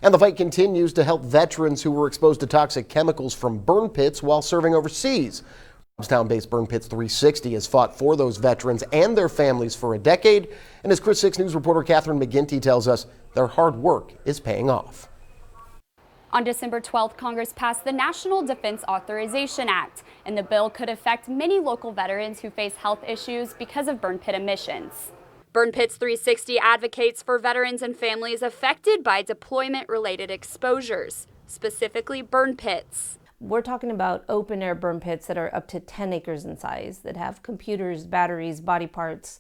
And the fight continues to help veterans who were exposed to toxic chemicals from burn pits while serving overseas. Town-based Burn Pits 360 has fought for those veterans and their families for a decade. And as Chris 6 News reporter Catherine McGinty tells us, their hard work is paying off. On December 12th, Congress passed the National Defense Authorization Act, and the bill could affect many local veterans who face health issues because of burn pit emissions. Burn Pits 360 advocates for veterans and families affected by deployment-related exposures, specifically burn pits. We're talking about open air burn pits that are up to 10 acres in size, that have computers, batteries, body parts,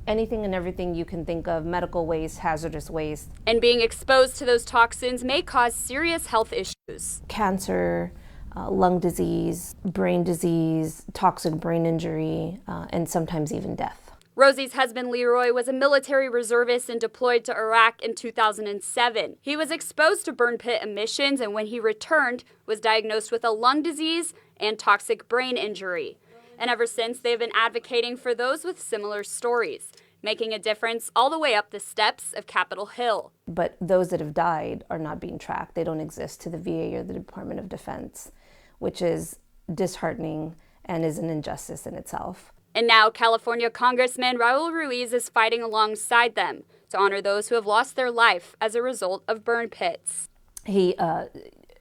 anything and everything you can think of, medical waste, hazardous waste. And being exposed to those toxins may cause serious health issues. Cancer, lung disease, brain disease, toxic brain injury, and sometimes even death. Rosie's husband Leroy was a military reservist and deployed to Iraq in 2007. He was exposed to burn pit emissions and when he returned was diagnosed with a lung disease and toxic brain injury. And ever since, they've been advocating for those with similar stories, making a difference all the way up the steps of Capitol Hill. But those that have died are not being tracked. They don't exist to the VA or the Department of Defense, which is disheartening and is an injustice in itself. And now California Congressman Ruiz is fighting alongside them to honor those who have lost their life as a result of burn pits. He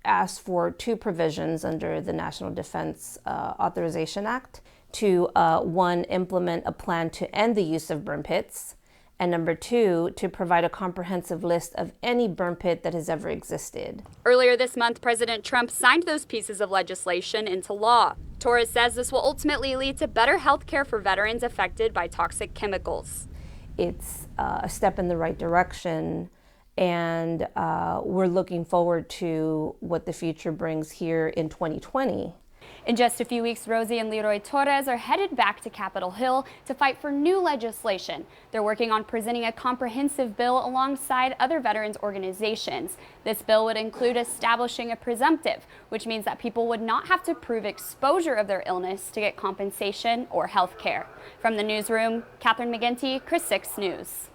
asked for two provisions under the National Defense Authorization Act to, one, implement a plan to end the use of burn pits, and number two, to provide a comprehensive list of any burn pit that has ever existed. Earlier this month, President Trump signed those pieces of legislation into law. Torres says this will ultimately lead to better health care for veterans affected by toxic chemicals. It's a step in the right direction, and we're looking forward to what the future brings here in 2020. In just a few weeks, Rosie and Leroy Torres are headed back to Capitol Hill to fight for new legislation. They're working on presenting a comprehensive bill alongside other veterans organizations. This bill would include establishing a presumptive, which means that people would not have to prove exposure of their illness to get compensation or health care. From the newsroom, Catherine McGinty, Chris 6 News.